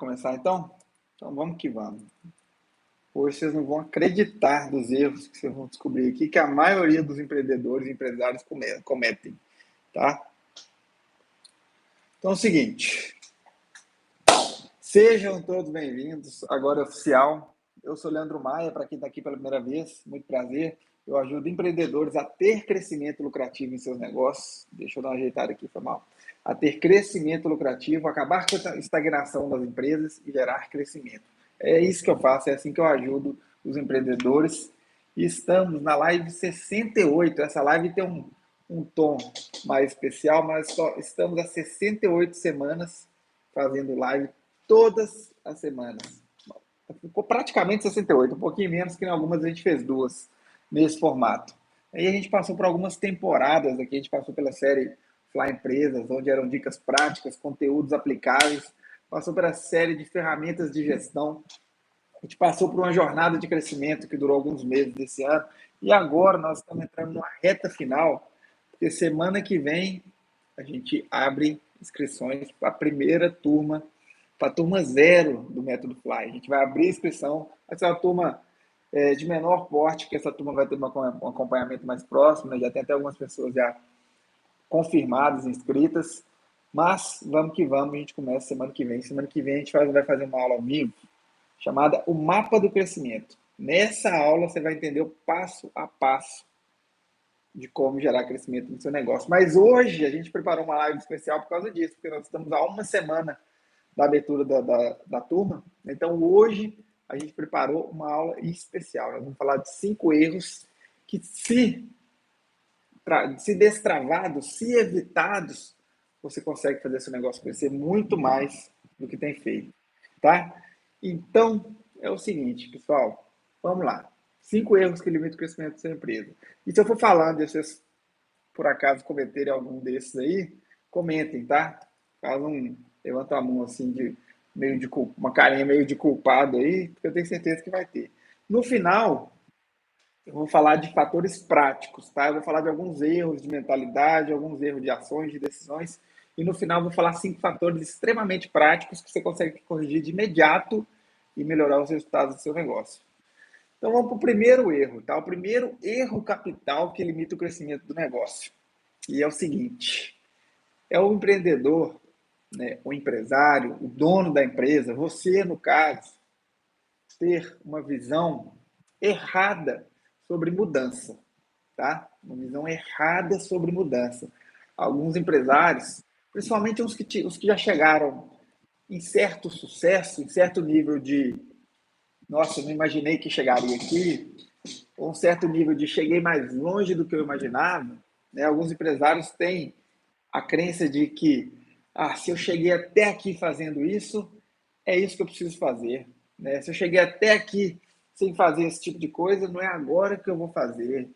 Começar então? Então vamos que vamos. Hoje vocês não vão acreditar dos erros que vocês vão descobrir aqui, que a maioria dos empreendedores e empresários cometem, tá? Então é o seguinte, sejam todos bem-vindos, agora é oficial. Eu sou Leandro Maia, para quem está aqui pela primeira vez, muito prazer. Eu ajudo empreendedores a ter crescimento lucrativo em seus negócios. Deixa eu dar uma ajeitada aqui, foi mal. A ter crescimento lucrativo, acabar com a estagnação das empresas e gerar crescimento. É isso que eu faço, é assim que eu ajudo os empreendedores. E estamos na live 68. Essa live tem um tom mais especial, mas estamos há 68 semanas fazendo live todas as semanas. Ficou praticamente 68, um pouquinho menos que em algumas a gente fez duas nesse formato. Aí a gente passou por algumas temporadas aqui, a gente passou pela série Fly Empresas, onde eram dicas práticas, conteúdos aplicáveis, passou pela série de ferramentas de gestão, a gente passou por uma jornada de crescimento que durou alguns meses desse ano, e agora nós estamos entrando numa reta final, porque semana que vem a gente abre inscrições para a primeira turma, para a turma zero do Método Fly. A gente vai abrir inscrição, vai ser uma turma de menor porte, que essa turma vai ter um acompanhamento mais próximo, né? Já tem até algumas pessoas já confirmadas, inscritas, mas vamos que vamos, a gente começa semana que vem. Semana que vem a gente vai fazer uma aula ao vivo, chamada O Mapa do Crescimento. Nessa aula você vai entender o passo a passo de como gerar crescimento no seu negócio. Mas hoje a gente preparou uma live especial por causa disso, porque nós estamos há uma semana da abertura da turma. Então hoje a gente preparou uma aula especial. Nós vamos falar de 5 erros que, se destravados, se evitados, você consegue fazer seu negócio crescer muito mais do que tem feito, tá? Então, é o seguinte, pessoal, vamos lá. 5 erros que limitam o crescimento da sua empresa. E se eu for falando e vocês, por acaso, cometerem algum desses aí, comentem, tá? Faz levanta a mão assim, uma carinha meio de culpado aí, porque eu tenho certeza que vai ter. No final, eu vou falar de fatores práticos, tá? Eu vou falar de alguns erros de mentalidade, alguns erros de ações, de decisões, e no final eu vou falar 5 fatores extremamente práticos que você consegue corrigir de imediato e melhorar os resultados do seu negócio. Então vamos para o primeiro erro, tá? O primeiro erro capital que limita o crescimento do negócio. E é o seguinte: é o empreendedor, né, o empresário, o dono da empresa, você no caso, ter uma visão errada sobre mudança, tá? Uma visão errada sobre mudança. Alguns empresários, principalmente os que já chegaram em certo sucesso, em certo nível de, nossa, eu não imaginei que chegaria aqui, ou um certo nível de cheguei mais longe do que eu imaginava, né? Alguns empresários têm a crença de que, se eu cheguei até aqui fazendo isso, é isso que eu preciso fazer, né? Se eu cheguei até aqui sem fazer esse tipo de coisa, não é agora que eu vou fazer.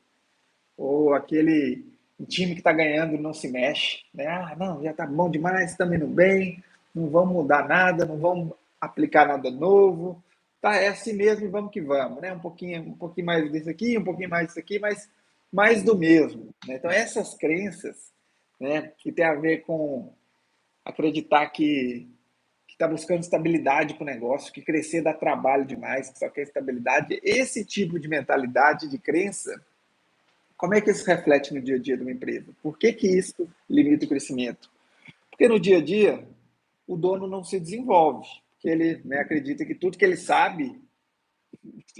Ou aquele time que está ganhando não se mexe, né? Não, já está bom demais, estamos indo bem, não vamos mudar nada, não vamos aplicar nada novo, tá? É assim mesmo e vamos que vamos, né? Um pouquinho mais disso aqui, um pouquinho mais disso aqui, mas mais do mesmo, né? Então essas crenças, né, que tem a ver com acreditar que está buscando estabilidade para o negócio, que crescer dá trabalho demais, que só quer estabilidade. Esse tipo de mentalidade, de crença, como é que isso reflete no dia a dia de uma empresa? Por que isso limita o crescimento? Porque no dia a dia, o dono não se desenvolve, porque ele, né, acredita que tudo que ele sabe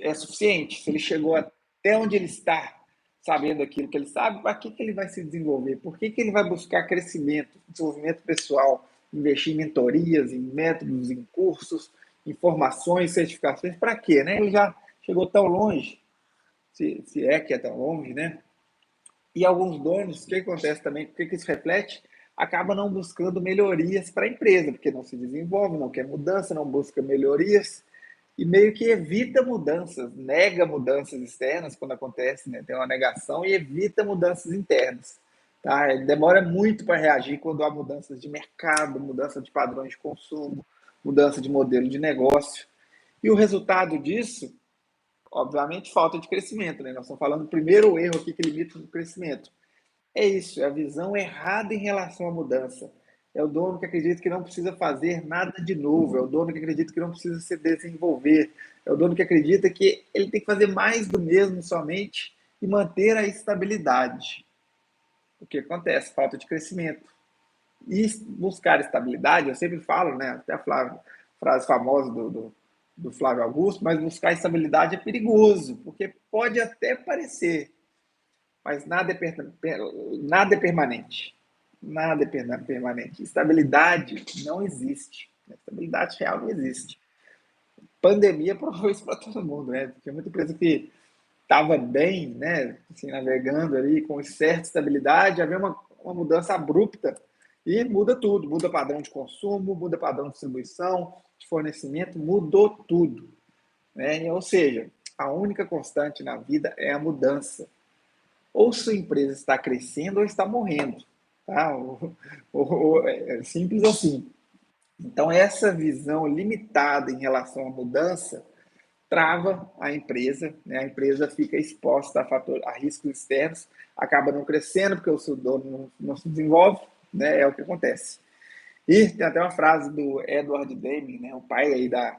é suficiente. Se ele chegou até onde ele está, sabendo aquilo que ele sabe, para que ele vai se desenvolver? Por que ele vai buscar crescimento, desenvolvimento pessoal, investir em mentorias, em métodos, em cursos, em formações, certificações? Para quê? Né? Ele já chegou tão longe, se é que é tão longe, né? E alguns donos, o que acontece também, o que isso reflete? Acaba não buscando melhorias para a empresa, porque não se desenvolve, não quer mudança, não busca melhorias, e meio que evita mudanças, nega mudanças externas quando acontece, né? Tem uma negação e evita mudanças internas. Tá? Ele demora muito para reagir quando há mudanças de mercado, mudança de padrões de consumo, mudança de modelo de negócio. E o resultado disso, obviamente, falta de crescimento. Né? Nós estamos falando do primeiro erro aqui que limita o crescimento. É isso, é a visão errada em relação à mudança. é o dono que acredita que não precisa fazer nada de novo, é o dono que acredita que não precisa se desenvolver, é o dono que acredita que ele tem que fazer mais do mesmo somente e manter a estabilidade. O que acontece? Falta de crescimento. E buscar estabilidade, eu sempre falo, né, até a frase famosa do Flávio Augusto, mas buscar estabilidade é perigoso, porque pode até parecer, mas nada é permanente. Nada é permanente. Estabilidade não existe. Estabilidade real não existe. Pandemia provou isso para todo mundo, né? Tinha muita empresa que estava bem, né? Assim, navegando ali com certa estabilidade, havia uma mudança abrupta e muda tudo. Muda padrão de consumo, muda padrão de distribuição, de fornecimento, mudou tudo. Né? Ou seja, a única constante na vida é a mudança. Ou sua empresa está crescendo ou está morrendo. Tá? É simples assim. Então, essa visão limitada em relação à mudança trava a empresa, né? A empresa fica exposta a riscos externos, acaba não crescendo porque o seu dono não se desenvolve, né? É o que acontece. E tem até uma frase do Edward Deming, né? O pai aí da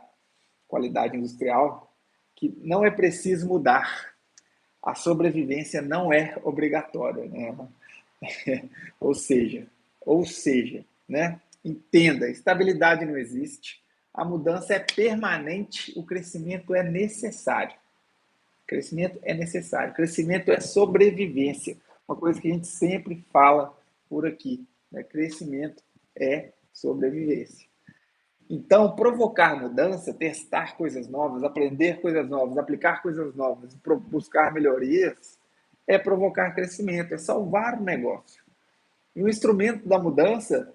qualidade industrial, que não é preciso mudar, a sobrevivência não é obrigatória, né? ou seja, ou seja, né? Entenda, estabilidade não existe, a mudança é permanente, o crescimento é necessário. Crescimento é necessário, crescimento é sobrevivência, uma coisa que a gente sempre fala por aqui, né? Crescimento é sobrevivência. Então, provocar mudança, testar coisas novas, aprender coisas novas, aplicar coisas novas, buscar melhorias, é provocar crescimento, é salvar o negócio. E o instrumento da mudança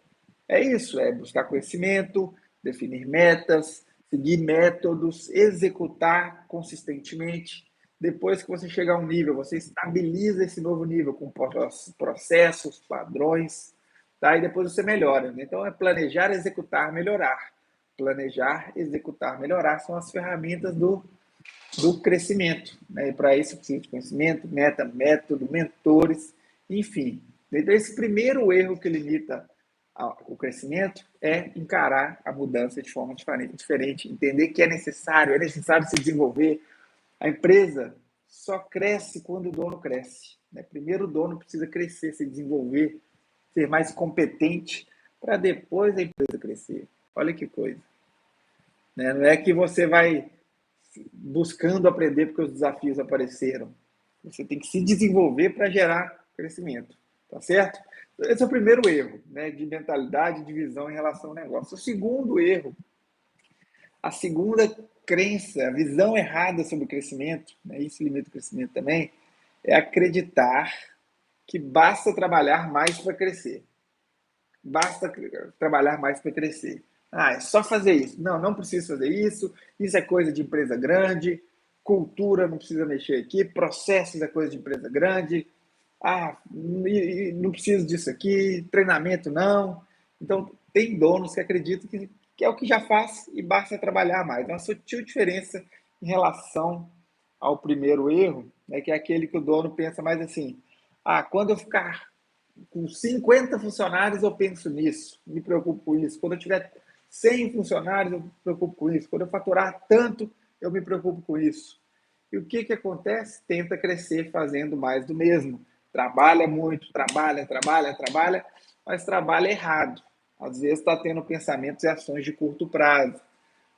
é isso, é buscar conhecimento, definir metas, seguir métodos, executar consistentemente. Depois que você chegar a um nível, você estabiliza esse novo nível com processos, padrões, tá? E depois você melhora. Né? Então é planejar, executar, melhorar. Planejar, executar, melhorar são as ferramentas do crescimento. Né? E para isso precisa de conhecimento, meta, método, mentores, enfim. Então, esse primeiro erro que limita o crescimento é encarar a mudança de forma diferente, entender que é necessário se desenvolver. A empresa só cresce quando o dono cresce. Né? Primeiro o dono precisa crescer, se desenvolver, ser mais competente, para depois a empresa crescer. Olha que coisa. Né? Não é que você vai buscando aprender porque os desafios apareceram. Você tem que se desenvolver para gerar crescimento, tá certo? Esse é o primeiro erro, né, de mentalidade, de visão em relação ao negócio. O segundo erro, a segunda crença, a visão errada sobre o crescimento, né, isso limita o crescimento também, é acreditar que basta trabalhar mais para crescer. Basta trabalhar mais para crescer. Ah, é só fazer isso. Não, não preciso fazer isso. Isso é coisa de empresa grande. Cultura não precisa mexer aqui. Processos é coisa de empresa grande. Ah, não preciso disso aqui. Treinamento não. Então, tem donos que acreditam que é o que já faz e basta trabalhar mais. É uma sutil diferença em relação ao primeiro erro, né, que é aquele que o dono pensa mais assim: ah, quando eu ficar com 50 funcionários, eu penso nisso, me preocupo com isso. Quando eu tiver 100 funcionários, eu me preocupo com isso. Quando eu faturar tanto, eu me preocupo com isso. E o que acontece? Tenta crescer fazendo mais do mesmo. Trabalha muito, trabalha, mas trabalha errado. Às vezes está tendo pensamentos e ações de curto prazo.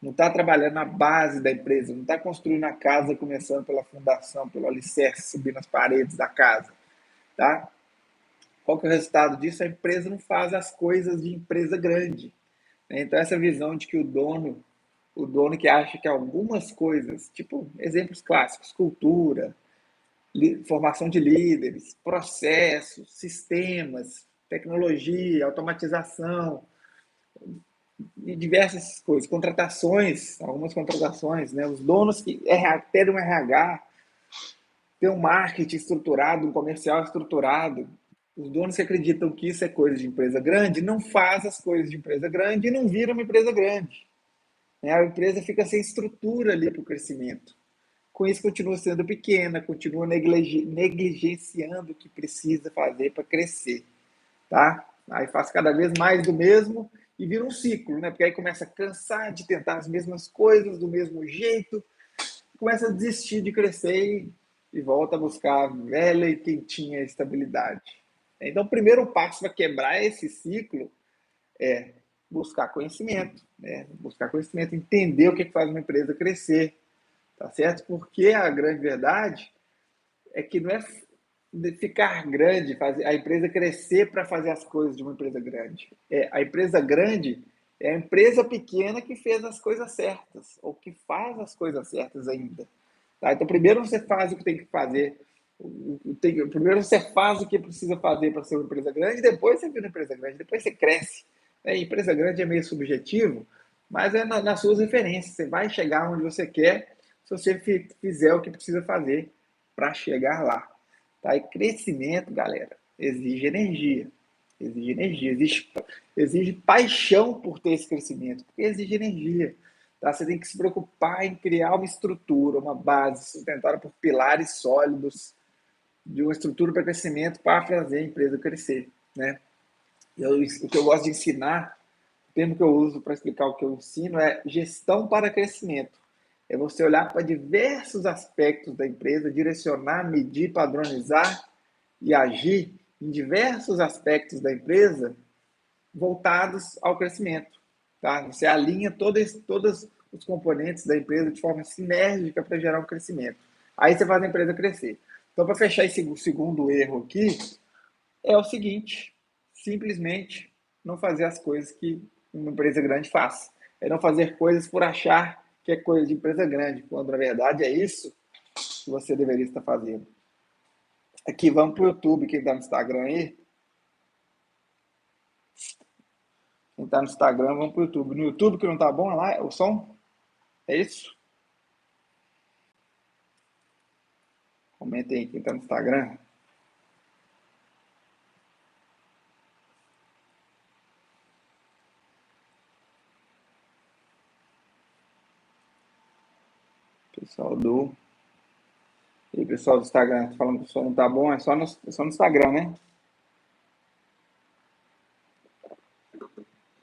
Não está trabalhando na base da empresa, não está construindo a casa começando pela fundação, pelo alicerce, subindo as paredes da casa. Tá? Qual que é o resultado disso? A empresa não faz as coisas de empresa grande. Né? Então, essa visão de que o dono que acha que algumas coisas, tipo exemplos clássicos, cultura, formação de líderes, processos, sistemas, tecnologia, automatização e diversas coisas, contratações, algumas contratações, né? Os donos que ter um RH, ter um marketing estruturado, um comercial estruturado, os donos que acreditam que isso é coisa de empresa grande não faz as coisas de empresa grande e não vira uma empresa grande. A empresa fica sem estrutura ali para o crescimento. Com isso, continua sendo pequena, continua negligenciando o que precisa fazer para crescer. Tá? Aí faz cada vez mais do mesmo e vira um ciclo, né? Porque aí começa a cansar de tentar as mesmas coisas do mesmo jeito, começa a desistir de crescer e volta a buscar a velha e quentinha estabilidade. Então, o primeiro passo para quebrar esse ciclo é buscar conhecimento, né? Buscar conhecimento, entender o que faz uma empresa crescer, tá certo? Porque a grande verdade é que não é ficar grande, fazer a empresa crescer para fazer as coisas de uma empresa grande. A empresa grande é a empresa pequena que fez as coisas certas, ou que faz as coisas certas ainda. Tá? Então, primeiro você faz o que tem que fazer, primeiro você faz o que precisa fazer para ser uma empresa grande, depois você vira uma empresa grande, depois você cresce. Empresa grande é meio subjetivo, mas é nas suas referências. Você vai chegar onde você quer se você fizer o que precisa fazer para chegar lá. Tá? E crescimento, galera, exige energia. Exige energia, exige paixão por ter esse crescimento, porque exige energia. Tá? Você tem que se preocupar em criar uma estrutura, uma base sustentada por pilares sólidos de uma estrutura para crescimento para fazer a empresa crescer. Né? O que eu gosto de ensinar, o termo que eu uso para explicar o que eu ensino é gestão para crescimento. É você olhar para diversos aspectos da empresa, direcionar, medir, padronizar e agir em diversos aspectos da empresa voltados ao crescimento. Tá? Você alinha todos os componentes da empresa de forma sinérgica para gerar um crescimento. Aí você faz a empresa crescer. Então, para fechar esse segundo erro aqui, é o seguinte: simplesmente não fazer as coisas que uma empresa grande faz. É não fazer coisas por achar que é coisa de empresa grande, quando na verdade é isso que você deveria estar fazendo. Aqui, vamos para o YouTube, quem está no Instagram aí. Quem está no Instagram, vamos para o YouTube. No YouTube que não está bom lá, o som? É isso? Comentem aí quem está no Instagram. Pessoal do. E aí, pessoal do Instagram, tá falando que o som não tá bom, é só no Instagram, né?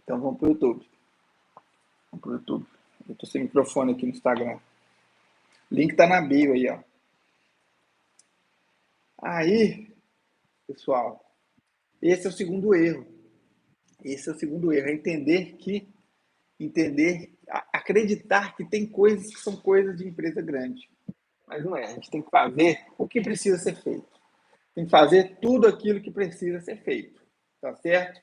Então vamos pro YouTube. Vamos pro YouTube. Eu tô sem microfone aqui no Instagram. Link tá na bio aí, ó. Aí, pessoal, esse é o segundo erro. Esse é o segundo erro, é acreditar que tem coisas que são coisas de empresa grande. Mas não é. A gente tem que fazer o que precisa ser feito. Tem que fazer tudo aquilo que precisa ser feito. Tá certo?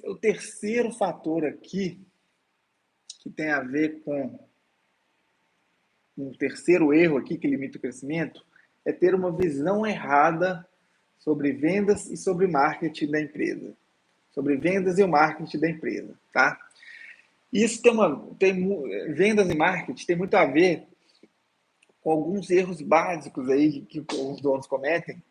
O terceiro fator aqui, que tem a ver com um terceiro erro aqui que limita o crescimento, é ter uma visão errada sobre vendas e sobre marketing da empresa. Sobre vendas e o marketing da empresa, tá? Isso vendas e marketing tem muito a ver com alguns erros básicos aí que os donos cometem,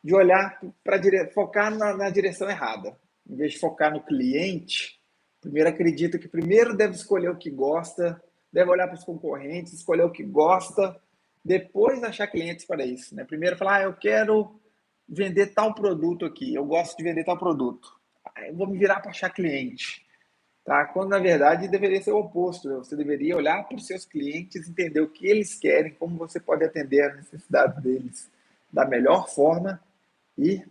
de olhar para focar na direção errada. Em vez de focar no cliente, primeiro acredita que primeiro deve escolher o que gosta, deve olhar para os concorrentes, escolher o que gosta, depois achar clientes para isso. Né? Primeiro falar, eu quero vender tal produto aqui, eu gosto de vender tal produto. Eu vou me virar para achar cliente. Tá? Quando na verdade deveria ser o oposto. Né? Você deveria olhar para os seus clientes, entender o que eles querem, como você pode atender a necessidade deles da melhor forma e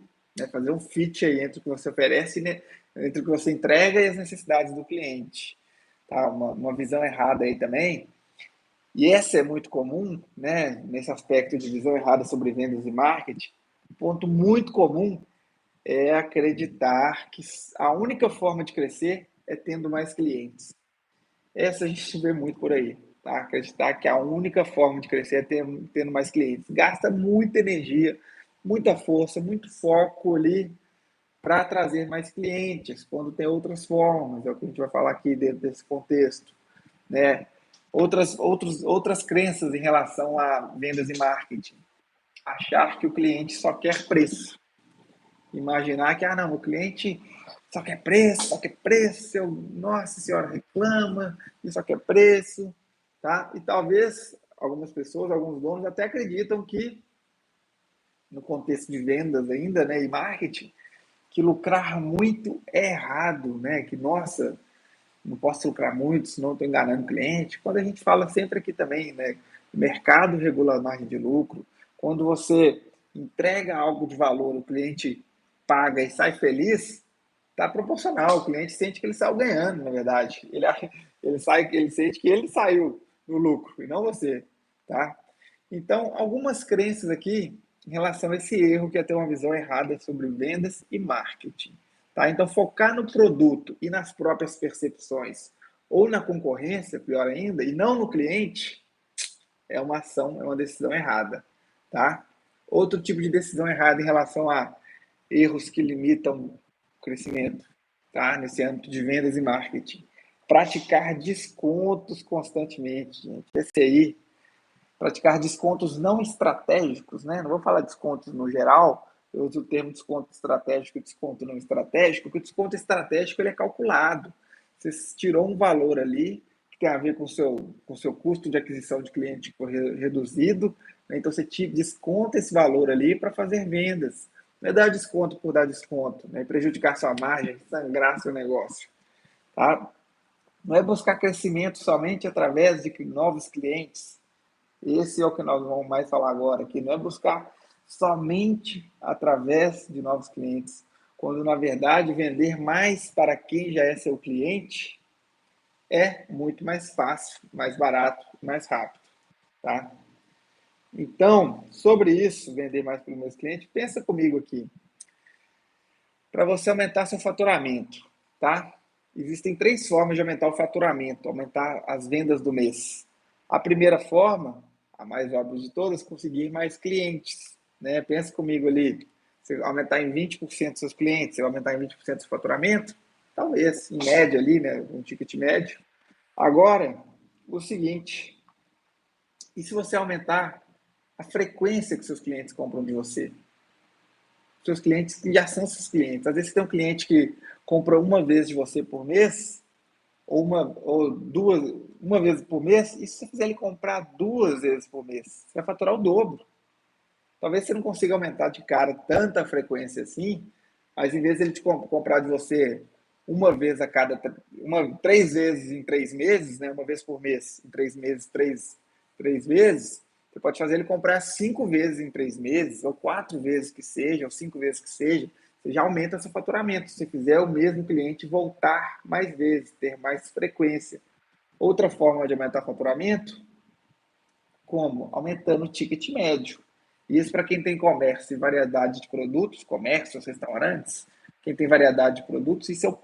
fazer um fit aí entre o que você oferece, né, entre o que você entrega e as necessidades do cliente. Tá? Uma visão errada aí também. E essa é muito comum, né, nesse aspecto de visão errada sobre vendas e marketing. Um ponto muito comum é acreditar que a única forma de crescer é tendo mais clientes. Essa a gente vê muito por aí. Tá? Acreditar que a única forma de crescer é tendo mais clientes. Gasta muita energia, muita força, muito foco ali para trazer mais clientes, quando tem outras formas, é o que a gente vai falar aqui dentro desse contexto. Né? Outras crenças em relação a vendas e marketing. Achar que o cliente só quer preço. Imaginar que, não, o cliente só quer preço, nossa senhora, reclama, e só quer preço, tá? E talvez algumas pessoas, alguns donos até acreditam que, no contexto de vendas ainda, né, e marketing, que lucrar muito é errado, né? Que, nossa, não posso lucrar muito, senão estou enganando o cliente. Quando a gente fala sempre aqui também, né? O mercado regula a margem de lucro. Quando você entrega algo de valor, o cliente paga e sai feliz, está proporcional. O cliente sente que ele saiu ganhando, na verdade. Ele sente que ele saiu no lucro e não você, tá? Então, algumas crenças aqui em relação a esse erro que é ter uma visão errada sobre vendas e marketing. Tá? Então, focar no produto e nas próprias percepções ou na concorrência, pior ainda, e não no cliente, é uma ação, é uma decisão errada. Tá? Outro tipo de decisão errada em relação a erros que limitam o crescimento, tá? Nesse âmbito de vendas e marketing. Praticar descontos constantemente, gente. Esse aí, praticar descontos não estratégicos, né? Não vou falar descontos no geral, eu uso o termo desconto estratégico e desconto não estratégico, porque o desconto estratégico ele é calculado. Você tirou um valor ali que tem a ver com o seu custo de aquisição de cliente reduzido, né? Então você desconta esse valor ali para fazer vendas. Não é dar desconto por dar desconto, né? Prejudicar sua margem, sangrar seu negócio. Tá? Não é buscar crescimento somente através de novos clientes. Esse é o que nós vamos mais falar agora, que não é buscar somente através de novos clientes, quando na verdade vender mais para quem já é seu cliente é muito mais fácil, mais barato, mais rápido, tá? Então, sobre isso, vender mais para os meus clientes, pensa comigo aqui. Para você aumentar seu faturamento, tá? Existem três formas de aumentar o faturamento, aumentar as vendas do mês. A primeira forma, a mais óbvia de todas, conseguir mais clientes, né? Pensa comigo ali, você aumentar em 20% seus clientes, você vai aumentar em 20% seu faturamento? Talvez, em média ali, né? Um ticket médio. Agora, o seguinte, e se você aumentar a frequência que seus clientes compram de você? Seus clientes que já são seus clientes. Às vezes você tem um cliente que compra uma vez de você por mês, ou duas, uma vez por mês, e se você fizer ele comprar 2 vezes por mês, você vai faturar o dobro. Talvez você não consiga aumentar de cara tanta frequência assim, mas em vez de ele te comprar de você uma vez a cada 3 vezes em 3 meses, né? Uma vez por mês, em 3 meses, três vezes, você pode fazer ele comprar 5 vezes em 3 meses, ou 4 vezes que seja, ou 5 vezes que seja. Você já aumenta seu faturamento. Se fizer o mesmo cliente voltar mais vezes, ter mais frequência. Outra forma de aumentar o faturamento, como? Aumentando o ticket médio. Isso para quem tem comércio e variedade de produtos, comércios, restaurantes, quem tem variedade de produtos, isso é o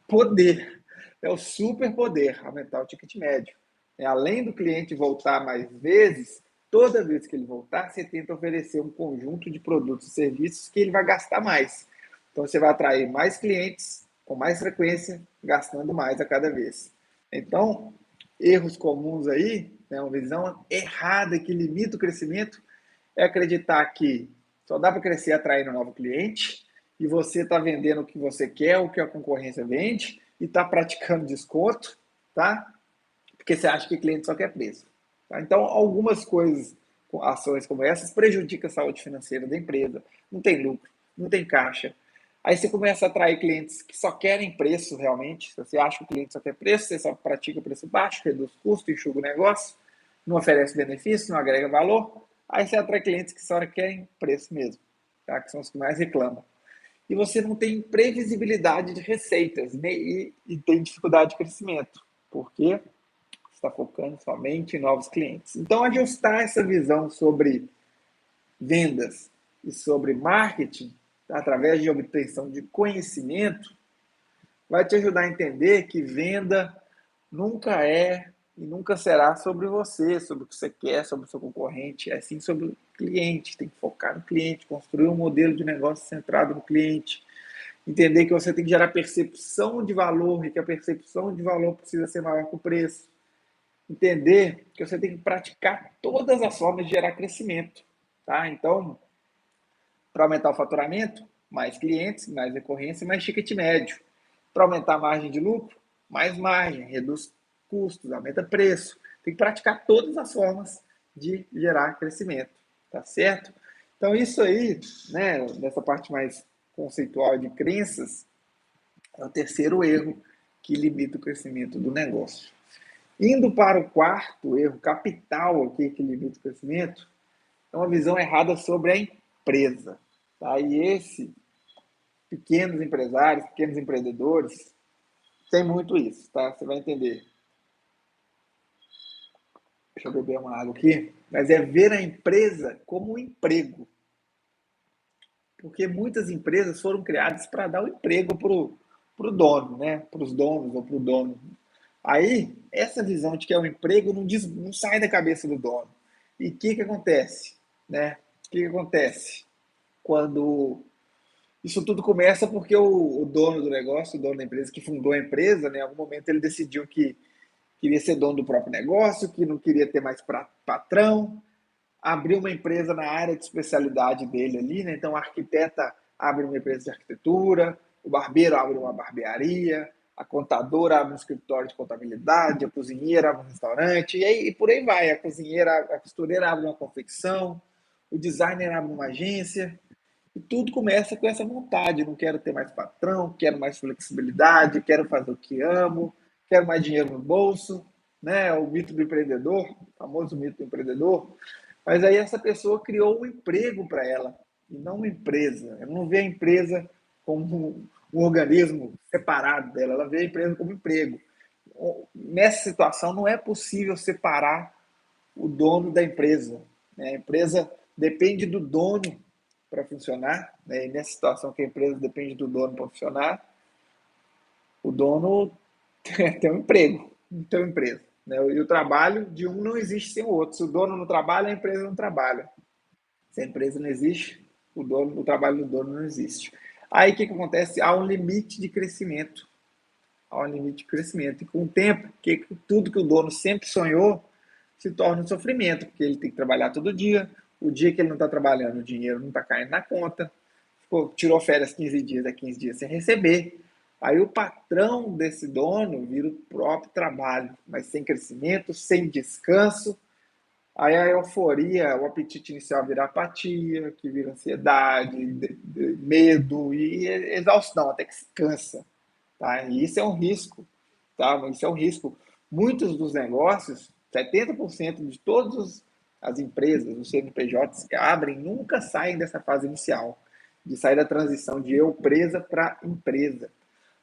poder, é o superpoder, aumentar o ticket médio. Além do cliente voltar mais vezes, toda vez que ele voltar, você tenta oferecer um conjunto de produtos e serviços que ele vai gastar mais. Então você vai atrair mais clientes com mais frequência, gastando mais a cada vez. Então, erros comuns aí, né, uma visão errada que limita o crescimento, é acreditar que só dá para crescer atraindo um novo cliente e você está vendendo o que você quer, o que a concorrência vende e está praticando desconto, tá? Porque você acha que o cliente só quer preço. Tá? Então, algumas coisas, ações como essas, prejudicam a saúde financeira da empresa. Não tem lucro, não tem caixa. Aí você começa a atrair clientes que só querem preço realmente. Se você acha que o cliente só quer preço, você só pratica preço baixo, reduz custo, enxuga o negócio, não oferece benefício, não agrega valor. Aí você atrai clientes que só querem preço mesmo, tá? Que são os que mais reclamam. E você não tem previsibilidade de receitas e tem dificuldade de crescimento. Por quê? Está focando somente em novos clientes. Então, ajustar essa visão sobre vendas e sobre marketing, através de obtenção de conhecimento, vai te ajudar a entender que venda nunca é e nunca será sobre você, sobre o que você quer, sobre o seu concorrente, é sim sobre o cliente. Tem que focar no cliente, construir um modelo de negócio centrado no cliente, entender que você tem que gerar percepção de valor e que a percepção de valor precisa ser maior que o preço. Entender que você tem que praticar todas as formas de gerar crescimento, tá? Então, para aumentar o faturamento, mais clientes, mais recorrência, mais ticket médio. Para aumentar a margem de lucro, mais margem, reduz custos, aumenta preço. Tem que praticar todas as formas de gerar crescimento, tá certo? Então, isso aí, né, nessa parte mais conceitual de crenças, é o terceiro erro que limita o crescimento do negócio. Indo para o quarto erro capital aqui que limita o crescimento, é uma visão errada sobre a empresa. Tá? E esse, pequenos empresários, pequenos empreendedores, tem muito isso, tá? Você vai entender. Deixa eu beber uma água aqui. Mas é ver a empresa como um emprego. Porque muitas empresas foram criadas para dar o emprego para o dono, né? Para os donos ou para o dono. Aí, essa visão de que é um emprego não sai da cabeça do dono. E o que acontece? Né? O que acontece? Quando isso tudo começa porque o dono do negócio, o dono da empresa, que fundou a empresa, né, em algum momento ele decidiu que queria ser dono do próprio negócio, que não queria ter mais patrão, abriu uma empresa na área de especialidade dele ali, né? Então, o arquiteta abre uma empresa de arquitetura, o barbeiro abre uma barbearia, a contadora abre um escritório de contabilidade, a cozinheira abre um restaurante, e por aí vai. A costureira abre uma confecção, o designer abre uma agência, e tudo começa com essa vontade. Não quero ter mais patrão, quero mais flexibilidade, quero fazer o que amo, quero mais dinheiro no bolso, né? O mito do empreendedor, o famoso mito do empreendedor. Mas aí essa pessoa criou um emprego para ela, e não uma empresa. Ela não vê a empresa como um organismo separado dela, ela vê a empresa como emprego. Nessa situação, não é possível separar o dono da empresa. Né? A empresa depende do dono para funcionar, né? E nessa situação que a empresa depende do dono para funcionar, o dono tem um emprego, não tem uma empresa. Né? E o trabalho de um não existe sem o outro. Se o dono não trabalha, a empresa não trabalha. Se a empresa não existe, o trabalho do dono não existe. Aí o que acontece? Há um limite de crescimento. Há um limite de crescimento. E com o tempo, tudo que o dono sempre sonhou se torna um sofrimento, porque ele tem que trabalhar todo dia. O dia que ele não está trabalhando, o dinheiro não está caindo na conta. Tirou férias 15 dias, é 15 dias sem receber. Aí o patrão desse dono vira o próprio trabalho, mas sem crescimento, sem descanso. Aí a euforia, o apetite inicial vira apatia, que vira ansiedade, medo e exaustão, até que se cansa. Tá? E isso é um risco. Tá? Isso é um risco. Muitos dos negócios, 70% de todas as empresas, os CNPJs que abrem, nunca saem dessa fase inicial, de sair da transição de eu presa para empresa.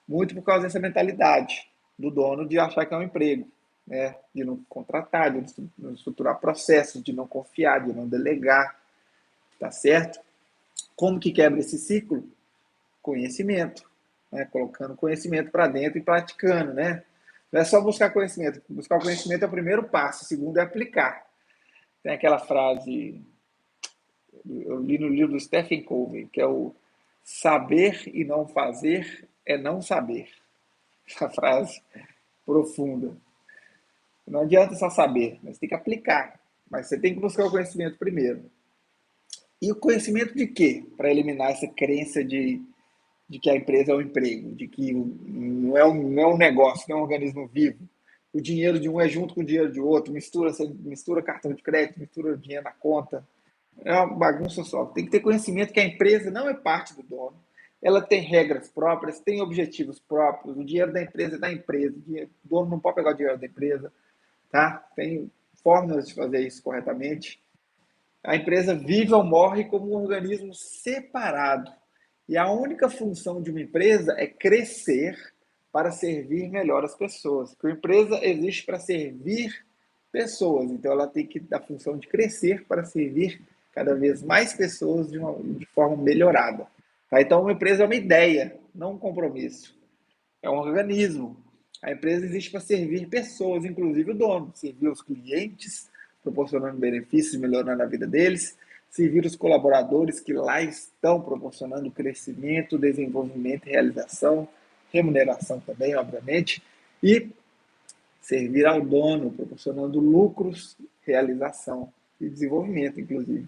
Muito por causa dessa mentalidade do dono de achar que é um emprego, né? De não contratar, de não estruturar processos, de não confiar, de não delegar, tá certo? Como que quebra esse ciclo? Conhecimento, né? Colocando conhecimento para dentro e praticando, né? Não é só buscar conhecimento. Buscar conhecimento é o primeiro passo, o segundo é aplicar. Tem aquela frase, eu li no livro do Stephen Covey, que é o saber e não fazer é não saber. Essa frase profunda. Não adianta só saber, mas tem que aplicar. Mas você tem que buscar o conhecimento primeiro. E o conhecimento de quê? Para eliminar essa crença de que a empresa é um emprego, de que não é um negócio, não é um organismo vivo. O dinheiro de um é junto com o dinheiro de outro, mistura cartão de crédito, mistura dinheiro na conta. É uma bagunça só. Tem que ter conhecimento que a empresa não é parte do dono. Ela tem regras próprias, tem objetivos próprios. O dinheiro da empresa é da empresa. O dono não pode pegar o dinheiro da empresa. Tá? Tem fórmulas de fazer isso corretamente. A empresa vive ou morre como um organismo separado. E a única função de uma empresa é crescer para servir melhor as pessoas. Porque a empresa existe para servir pessoas. Então ela tem que dar a função de crescer para servir cada vez mais pessoas de forma melhorada. Tá? Então uma empresa é uma ideia, não um compromisso. É um organismo. A empresa existe para servir pessoas, inclusive o dono, servir os clientes, proporcionando benefícios, melhorando a vida deles, servir os colaboradores que lá estão proporcionando crescimento, desenvolvimento e realização, remuneração também, obviamente, e servir ao dono, proporcionando lucros, realização e desenvolvimento, inclusive.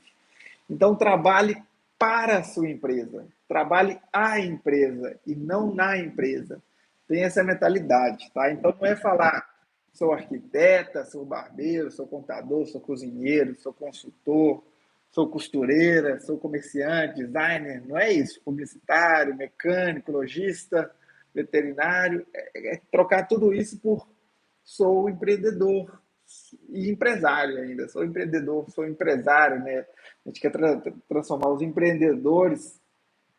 Então, trabalhe para a sua empresa, trabalhe a empresa e não na empresa. Tem essa mentalidade, tá? Então, não é falar sou arquiteta, sou barbeiro, sou contador, sou cozinheiro, sou consultor, sou costureira, sou comerciante, designer, não é isso. Publicitário, mecânico, lojista, veterinário, é trocar tudo isso por sou empreendedor e empresário ainda. Sou empreendedor, sou empresário, né? A gente quer transformar os empreendedores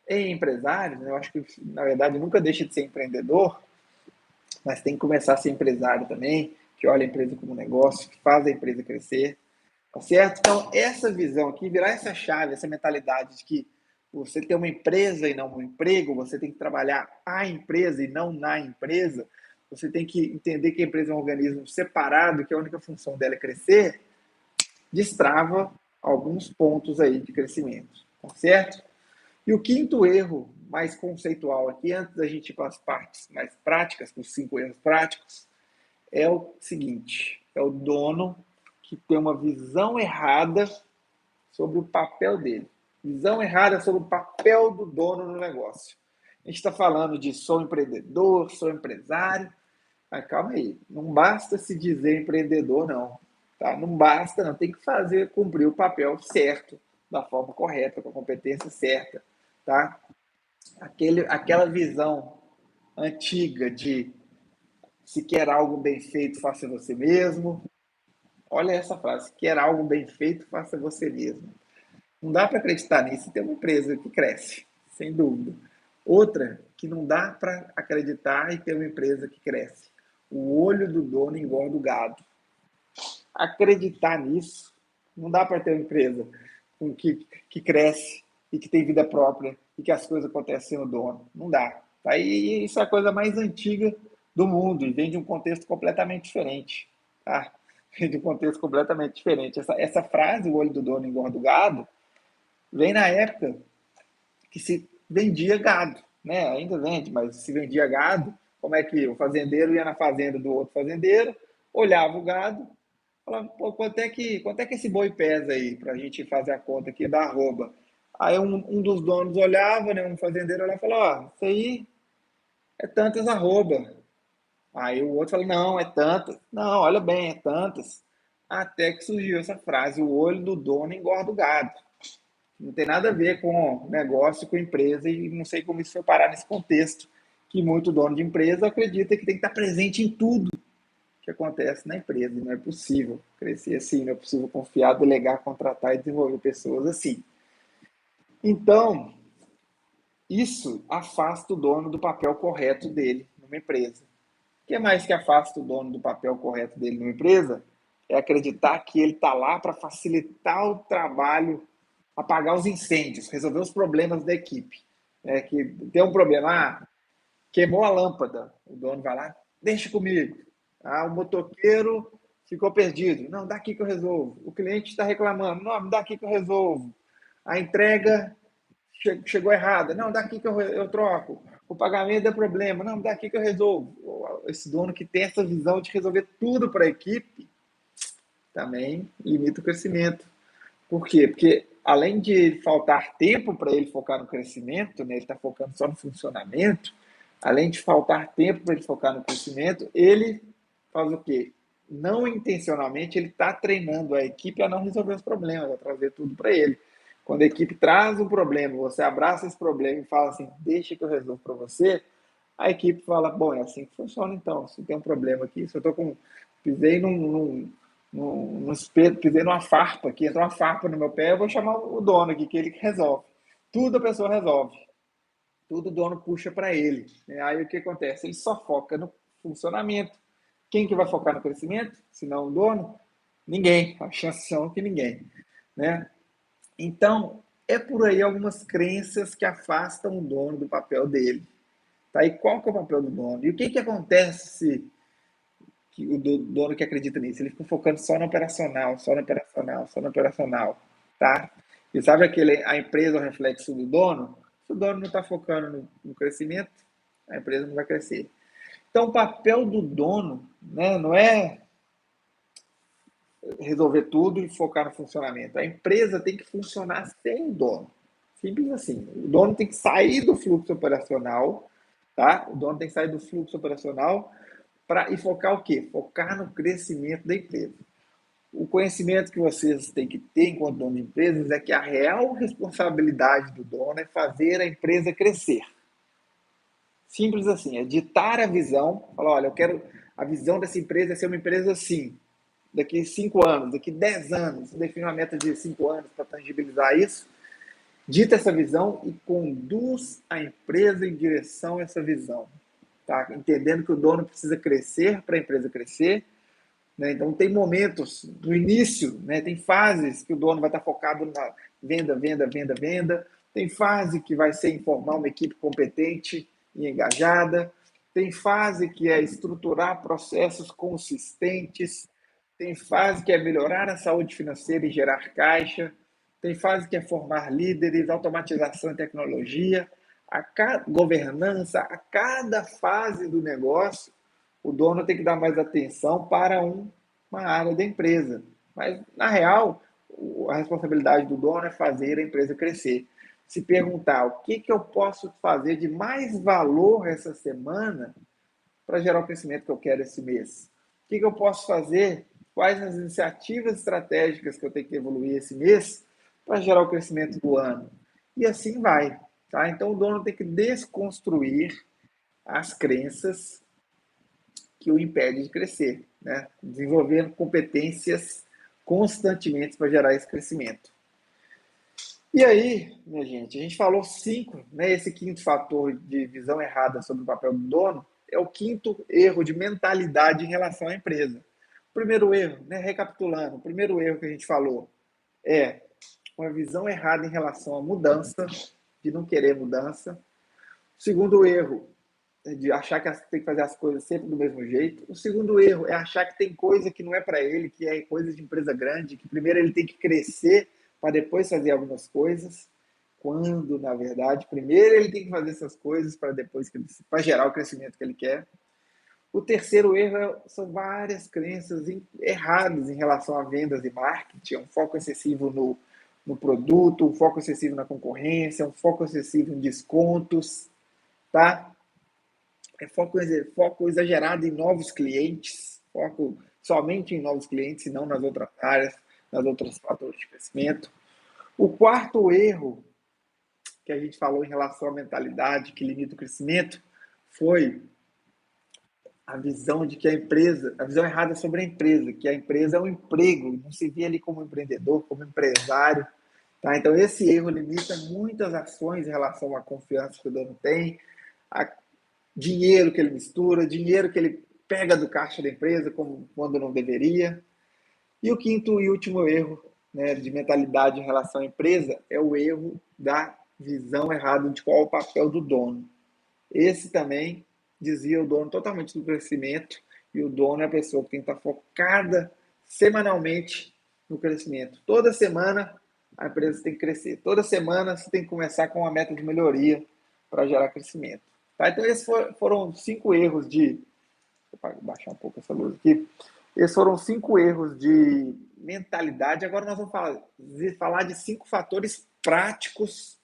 em empresários, né? Eu acho que, na verdade, nunca deixa de ser empreendedor, mas tem que começar a ser empresário também, que olha a empresa como negócio, que faz a empresa crescer, tá certo? Então, essa visão aqui, virar essa chave, essa mentalidade de que você tem uma empresa e não um emprego, você tem que trabalhar a empresa e não na empresa, você tem que entender que a empresa é um organismo separado, que a única função dela é crescer, destrava alguns pontos aí de crescimento, tá certo? E o quinto erro mais conceitual aqui, antes da gente ir para as partes mais práticas, com os 5 erros práticos, é o seguinte: é o dono que tem uma visão errada sobre o papel dele. Visão errada sobre o papel do dono no negócio. A gente está falando de sou empreendedor, sou empresário. Mas calma aí, não basta se dizer empreendedor, não. Tá? Não basta, não. Tem que fazer, cumprir o papel certo, da forma correta, com a competência certa. Tá? Aquela visão antiga de se quer algo bem feito, faça você mesmo. Olha essa frase: se quer algo bem feito, faça você mesmo. Não dá para acreditar nisso e ter uma empresa que cresce, sem dúvida. Outra que não dá para acreditar e ter uma empresa que cresce. O olho do dono engorda o gado. Acreditar nisso, não dá para ter uma empresa que cresce e que tem vida própria e que as coisas acontecem no dono. Não dá. Tá? E isso é a coisa mais antiga do mundo e vem de um contexto completamente diferente. Tá? Vem de um contexto completamente diferente. Essa frase, o olho do dono engorda o gado, vem na época que se vendia gado, né? Ainda vende, mas se vendia gado, como é que o fazendeiro ia na fazenda do outro fazendeiro, olhava o gado, falava: pô, quanto é que esse boi pesa aí, para a gente fazer a conta aqui da arroba? Aí um dos donos olhava, né, um fazendeiro olhava e falou: ó, isso aí é tantas arroba. Aí o outro falou: não, é tantas. Não, olha bem, é tantas. Até que surgiu essa frase: o olho do dono engorda o gado. Não tem nada a ver com negócio, com empresa, e não sei como isso foi parar nesse contexto, que muito dono de empresa acredita que tem que estar presente em tudo que acontece na empresa. Não é possível crescer assim, não é possível confiar, delegar, contratar e desenvolver pessoas assim. Então, isso afasta o dono do papel correto dele numa empresa. O que mais que afasta o dono do papel correto dele numa empresa? É acreditar que ele está lá para facilitar o trabalho, apagar os incêndios, resolver os problemas da equipe. É que tem um problema, queimou a lâmpada, o dono vai lá, deixa comigo. O motoqueiro ficou perdido, não, daqui que eu resolvo. O cliente está reclamando, não, daqui que eu resolvo. A entrega chegou errada, não, daqui que eu troco. O pagamento deu problema, não, daqui que eu resolvo. Esse dono que tem essa visão de resolver tudo para a equipe também limita o crescimento. Por quê? Porque além de faltar tempo para ele focar no crescimento, né, ele está focando só no funcionamento, além de faltar tempo para ele focar no crescimento, ele faz o quê? Não intencionalmente, ele está treinando a equipe a não resolver os problemas, a trazer tudo para ele. Quando a equipe traz um problema, você abraça esse problema e fala assim: deixa que eu resolvo para você, a equipe fala: bom, é assim que funciona então. Se tem um problema aqui, se eu estou com. Pisei num espeto, pisei numa farpa aqui, entrou uma farpa no meu pé, eu vou chamar o dono aqui, que ele que resolve. Tudo a pessoa resolve. Tudo o dono puxa para ele. Aí o que acontece? Ele só foca no funcionamento. Quem que vai focar no crescimento? Se não o dono? Ninguém. A chance são que ninguém. Né? Então, é por aí algumas crenças que afastam o dono do papel dele. Tá? E qual que é o papel do dono? E o que acontece se que o dono que acredita nisso? Ele fica focando só no operacional, só no operacional, só no operacional. Tá? E sabe a empresa é o reflexo do dono? Se o dono não está focando no crescimento, a empresa não vai crescer. Então, o papel do dono, né, não é resolver tudo e focar no funcionamento. A empresa tem que funcionar sem o dono. Simples assim. O dono tem que sair do fluxo operacional, tá? O dono tem que sair do fluxo operacional e focar o quê? Focar no crescimento da empresa. O conhecimento que vocês têm que ter enquanto dono de empresas é que a real responsabilidade do dono é fazer a empresa crescer. Simples assim, é ditar a visão, falar, olha, eu quero, a visão dessa empresa é ser uma empresa assim, daqui 5 anos, daqui 10 anos, define uma meta de 5 anos para tangibilizar isso, dita essa visão e conduz a empresa em direção a essa visão. Tá? Entendendo que o dono precisa crescer para a empresa crescer, né? Então, tem momentos do início, né? Tem fases que o dono vai estar focado na venda, venda, venda, venda. Tem fase que vai ser em formar uma equipe competente e engajada. Tem fase que é estruturar processos consistentes. Tem fase que é melhorar a saúde financeira e gerar caixa. Tem fase que é formar líderes, automatização e tecnologia. Governança, a cada fase do negócio, o dono tem que dar mais atenção para uma área da empresa. Mas, na real, a responsabilidade do dono é fazer a empresa crescer. Se perguntar o que eu posso fazer de mais valor essa semana para gerar o crescimento que eu quero esse mês? O que eu posso fazer? Quais as iniciativas estratégicas que eu tenho que evoluir esse mês para gerar o crescimento do ano? E assim vai. Tá? Então, o dono tem que desconstruir as crenças que o impede de crescer, né? Desenvolvendo competências constantemente para gerar esse crescimento. E aí, minha gente, a gente falou 5, né? Esse quinto fator de visão errada sobre o papel do dono é o quinto erro de mentalidade em relação à empresa. O primeiro erro, né? Recapitulando, o primeiro erro que a gente falou é uma visão errada em relação à mudança, de não querer mudança. O segundo erro de achar que tem que fazer as coisas sempre do mesmo jeito. O segundo erro é achar que tem coisa que não é para ele, que é coisa de empresa grande, que primeiro ele tem que crescer para depois fazer algumas coisas, quando, na verdade, primeiro ele tem que fazer essas coisas para depois para gerar o crescimento que ele quer. O terceiro erro são várias crenças erradas em relação a vendas e marketing, um foco excessivo no produto, um foco excessivo na concorrência, um foco excessivo em descontos, tá? Foco exagerado em novos clientes, foco somente em novos clientes e não nas outras áreas, nas outras fatores de crescimento. O quarto erro que a gente falou em relação à mentalidade que limita o crescimento foi a visão de que a visão errada sobre a empresa, que a empresa é um emprego, não se vê ali como empreendedor, como empresário. Tá? Então, esse erro limita muitas ações em relação à confiança que o dono tem, a dinheiro que ele mistura, dinheiro que ele pega do caixa da empresa quando não deveria. E o quinto e último erro, né, de mentalidade em relação à empresa é o erro da visão errada de qual é o papel do dono. Esse também desvia o dono totalmente do crescimento e o dono é a pessoa que tem que estar focada semanalmente no crescimento. Toda semana a empresa tem que crescer. Toda semana você tem que começar com uma meta de melhoria para gerar crescimento. Tá? Então, esses foram 5 erros de. Vou baixar um pouco essa luz aqui. Esses foram 5 erros de mentalidade. Agora nós vamos falar de 5 fatores práticos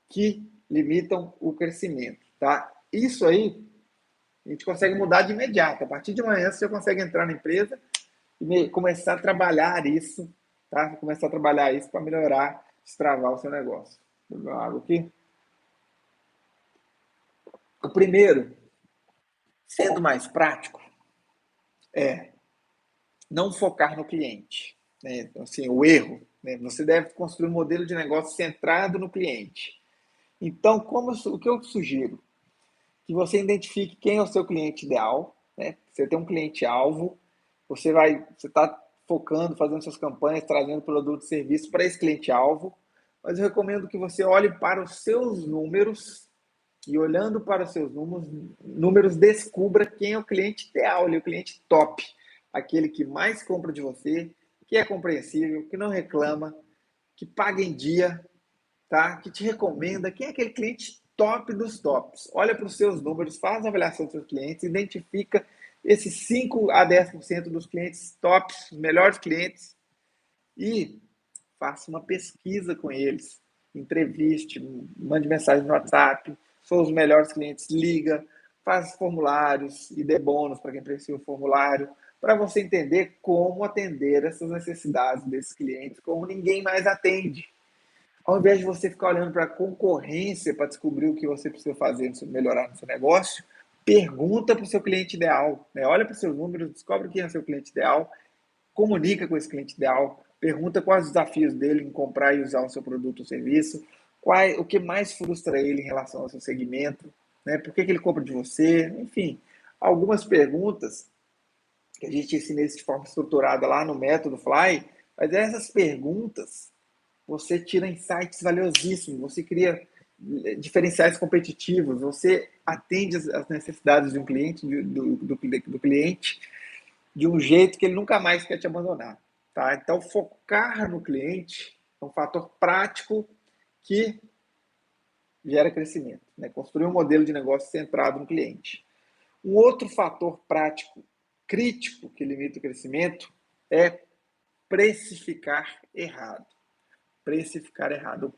que limitam o crescimento. Tá? Isso aí a gente consegue mudar de imediato. A partir de amanhã você consegue entrar na empresa e começar a trabalhar isso. Tá? Começar a trabalhar isso para melhorar, destravar o seu negócio. Vou beber uma água aqui. O primeiro, sendo mais prático, é não focar no cliente. Né? Então, assim, o erro. Né? Você deve construir um modelo de negócio centrado no cliente. Então, o que eu sugiro? Que você identifique quem é o seu cliente ideal. Né? Você tem um cliente-alvo, você está focando, fazendo suas campanhas, trazendo produtos e serviços para esse cliente-alvo, mas eu recomendo que você olhe para os seus números e olhando para os seus números, descubra quem é o cliente ideal, o cliente top, aquele que mais compra de você, que é compreensível, que não reclama, que paga em dia, tá? Que te recomenda, quem é aquele cliente top dos tops. Olha para os seus números, faz a avaliação dos seus clientes, identifica esses 5 a 10% dos clientes tops, os melhores clientes, e faça uma pesquisa com eles, entreviste, mande mensagem no WhatsApp, são os melhores clientes, liga, faz formulários e dê bônus para quem precisa o formulário, para você entender como atender essas necessidades desses clientes, como ninguém mais atende. Ao invés de você ficar olhando para a concorrência para descobrir o que você precisa fazer, melhorar no seu negócio, pergunta para o seu cliente ideal, né? Olha para os seus números, descobre quem é o seu cliente ideal, comunica com esse cliente ideal, pergunta quais os desafios dele em comprar e usar o seu produto ou serviço, o que mais frustra ele em relação ao seu segmento, né? Por que ele compra de você, enfim, algumas perguntas que a gente ensina isso de forma estruturada lá no método Fly, mas essas perguntas você tira insights valiosíssimos, você cria diferenciais competitivos, você atende as necessidades de um cliente, do cliente, de um jeito que ele nunca mais quer te abandonar. Tá? Então, focar no cliente é um fator prático que gera crescimento. Né? Construir um modelo de negócio centrado no cliente. Um outro fator prático crítico que limita o crescimento é precificar errado. Precificar errado.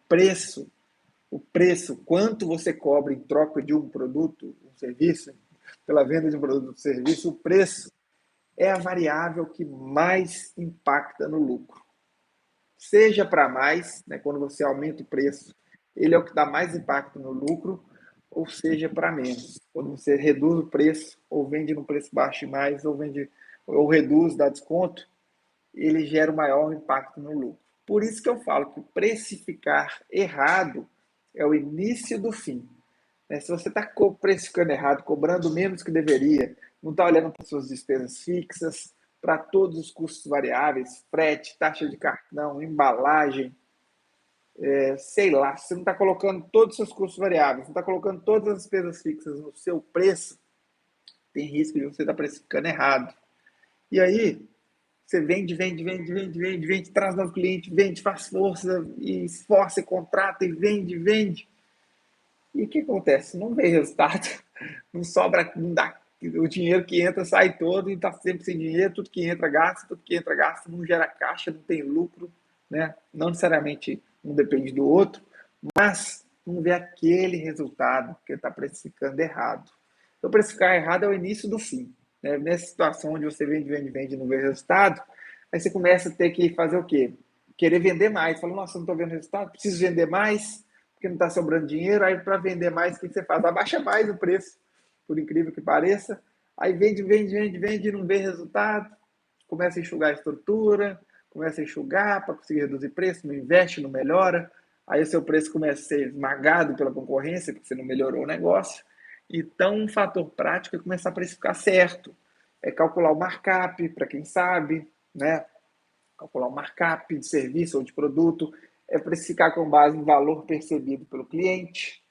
O preço, quanto você cobra em troca de um produto, um serviço, pela venda de um produto ou serviço, o preço é a variável que mais impacta no lucro. Seja para mais, né, quando você aumenta o preço, ele é o que dá mais impacto no lucro, ou seja para menos. Quando você reduz o preço, ou vende no preço baixo demais, ou reduz, dá desconto, ele gera o maior impacto no lucro. Por isso que eu falo que precificar errado é o início do fim. Se você está precificando errado, cobrando menos que deveria, não está olhando para suas despesas fixas, para todos os custos variáveis, frete, taxa de cartão, embalagem, sei lá, você não está colocando todos os seus custos variáveis, não está colocando todas as despesas fixas no seu preço, tem risco de você estar precificando errado. E aí, você vende, traz novo cliente, vende, faz força, e esforça, e contrata, e vende. E o que acontece? Não vê resultado, não sobra, não dá. O dinheiro que entra sai todo e está sempre sem dinheiro, tudo que entra gasta, não gera caixa, não tem lucro, né? Não necessariamente um depende do outro, mas não vê aquele resultado que está precificando errado. Então, precificar errado é o início do fim. Né? Nessa situação onde você vende e não vê resultado, aí você começa a ter que fazer o quê? Querer vender mais. Fala, nossa, não estou vendo resultado, preciso vender mais, porque não está sobrando dinheiro. Aí, para vender mais, o que você faz? Abaixa mais o preço, por incrível que pareça. Aí vende e não vê resultado. Começa a enxugar a estrutura, começa a enxugar para conseguir reduzir preço, não investe, não melhora. Aí o seu preço começa a ser esmagado pela concorrência, porque você não melhorou o negócio. Então, um fator prático é começar a precificar certo. É calcular o markup, para quem sabe, né? Calcular o markup de serviço ou de produto, é precificar com base em valor percebido pelo cliente.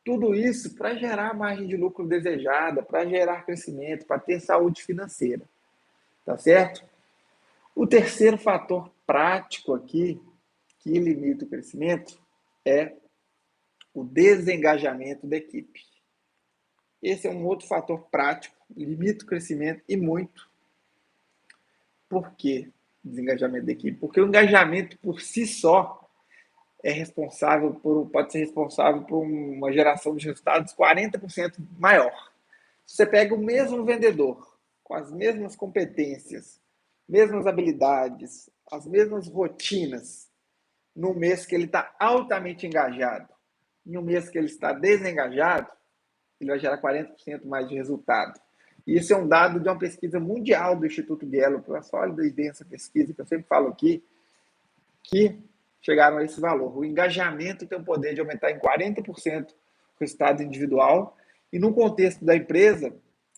Tudo isso para gerar a margem de lucro desejada, para gerar crescimento, para ter saúde financeira. Tá certo? O terceiro fator prático aqui que limita o crescimento é o desengajamento da equipe. Esse é um outro fator prático, limita o crescimento e muito. Por quê? Desengajamento da equipe? Porque o engajamento por si só pode ser responsável por uma geração de resultados 40% maior. Se você pega o mesmo vendedor, com as mesmas competências, mesmas habilidades, as mesmas rotinas, no mês que ele está altamente engajado, em um mês que ele está desengajado, ele vai gerar 40% mais de resultado. E isso é um dado de uma pesquisa mundial do Instituto Gallup, uma sólida e densa pesquisa que eu sempre falo aqui, que chegaram a esse valor. O engajamento tem o poder de aumentar em 40% o resultado individual e no contexto da empresa,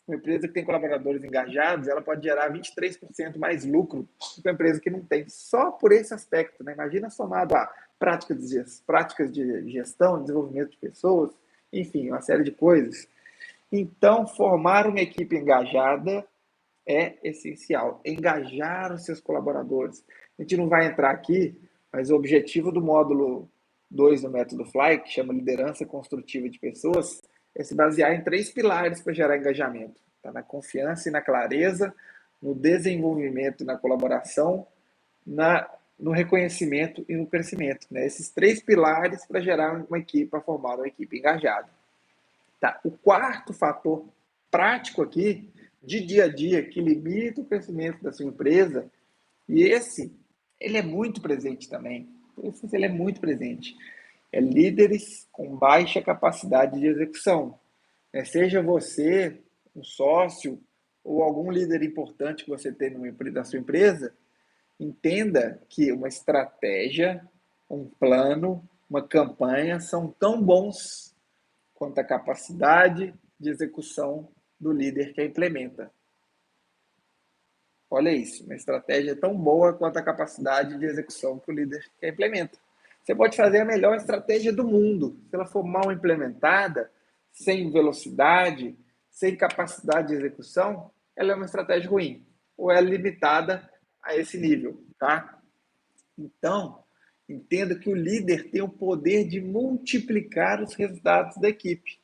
uma empresa que tem colaboradores engajados, ela pode gerar 23% mais lucro do que uma empresa que não tem, só por esse aspecto. Né? Imagina somado a práticas de gestão, desenvolvimento de pessoas, enfim, uma série de coisas. Então, formar uma equipe engajada é essencial. Engajar os seus colaboradores. A gente não vai entrar aqui, mas o objetivo do módulo 2 do método Fly, que chama liderança construtiva de pessoas, é se basear em 3 pilares para gerar engajamento. Tá? Na confiança e na clareza, no desenvolvimento e na colaboração, no reconhecimento e no crescimento. Né? Esses 3 pilares para gerar uma equipe, para formar uma equipe engajada. Tá? O quarto fator prático aqui, de dia a dia que limita o crescimento da sua empresa, e ele é muito presente também. Ele é muito presente. É líderes com baixa capacidade de execução. Seja você um sócio ou algum líder importante que você tem na sua empresa, entenda que uma estratégia, um plano, uma campanha são tão bons quanto a capacidade de execução do líder que a implementa. Olha isso, uma estratégia é tão boa quanto a capacidade de execução que o líder que a implementa. Você pode fazer a melhor estratégia do mundo. Se ela for mal implementada, sem velocidade, sem capacidade de execução, ela é uma estratégia ruim. Ou é limitada a esse nível, tá? Então, entenda que o líder tem o poder de multiplicar os resultados da equipe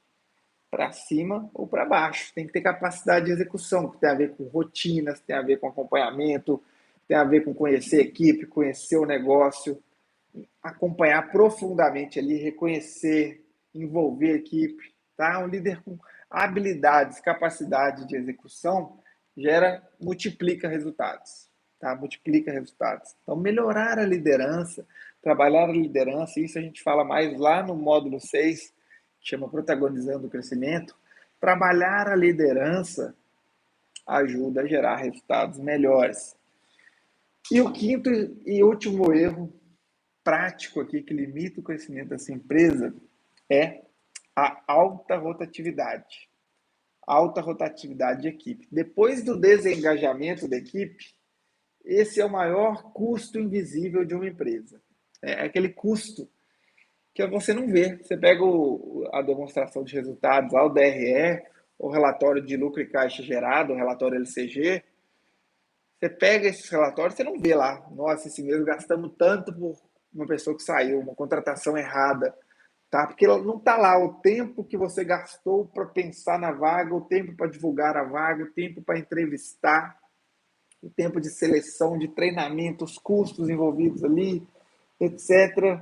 para cima ou para baixo. Tem que ter capacidade de execução, que tem a ver com rotinas, tem a ver com acompanhamento, tem a ver com conhecer a equipe, conhecer o negócio, acompanhar profundamente ali, reconhecer, envolver a equipe. Tá? Um líder com habilidades, capacidade de execução multiplica resultados. Tá? Multiplica resultados. Então, melhorar a liderança, trabalhar a liderança, isso a gente fala mais lá no módulo 6, que chama Protagonizando o Crescimento. Trabalhar a liderança ajuda a gerar resultados melhores. E o quinto e último erro prático aqui que limita o crescimento dessa empresa é a alta rotatividade. Alta rotatividade de equipe. Depois do desengajamento da equipe, esse é o maior custo invisível de uma empresa. É aquele custo que você não vê. Você pega a demonstração de resultados, o DRE, o relatório de lucro e caixa gerado, o relatório LCG. Você pega esses relatórios, você não vê lá. Nossa, esse mês gastamos tanto por uma pessoa que saiu, uma contratação errada. Tá? Porque não está lá o tempo que você gastou para pensar na vaga, o tempo para divulgar a vaga, o tempo para entrevistar, o tempo de seleção, de treinamento, os custos envolvidos ali, etc.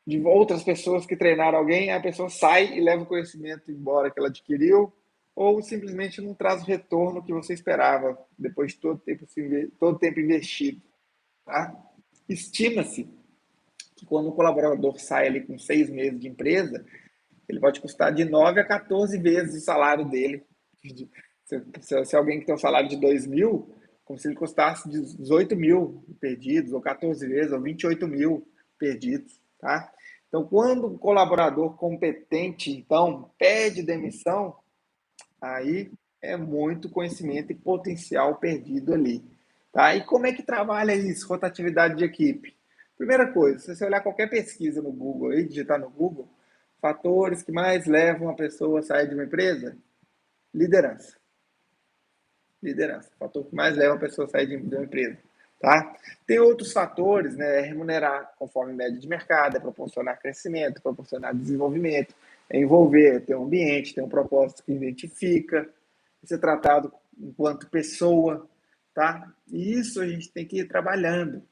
De outras pessoas que treinaram alguém, a pessoa sai e leva o conhecimento embora que ela adquiriu, ou simplesmente não traz o retorno que você esperava depois de todo tempo investido. Tá? Estima-se que quando o colaborador sai ali com 6 meses de empresa, ele pode custar de 9 a 14 vezes o salário dele. Se alguém que tem um salário de 2 mil, como se ele custasse 18 mil perdidos, ou 14 vezes, ou 28 mil perdidos. Tá? Então, quando o colaborador competente, então, pede demissão, aí é muito conhecimento e potencial perdido ali. Tá? E como é que trabalha isso, rotatividade de equipe? Primeira coisa, se você olhar qualquer pesquisa no Google, aí, digitar no Google, fatores que mais levam a pessoa a sair de uma empresa, liderança. Liderança, o fator que mais leva a pessoa a sair de uma empresa. Tá? Tem outros fatores, né? Remunerar conforme média de mercado, proporcionar crescimento, proporcionar desenvolvimento, envolver, ter um ambiente, ter um propósito que identifica, ser tratado enquanto pessoa, tá? E isso a gente tem que ir trabalhando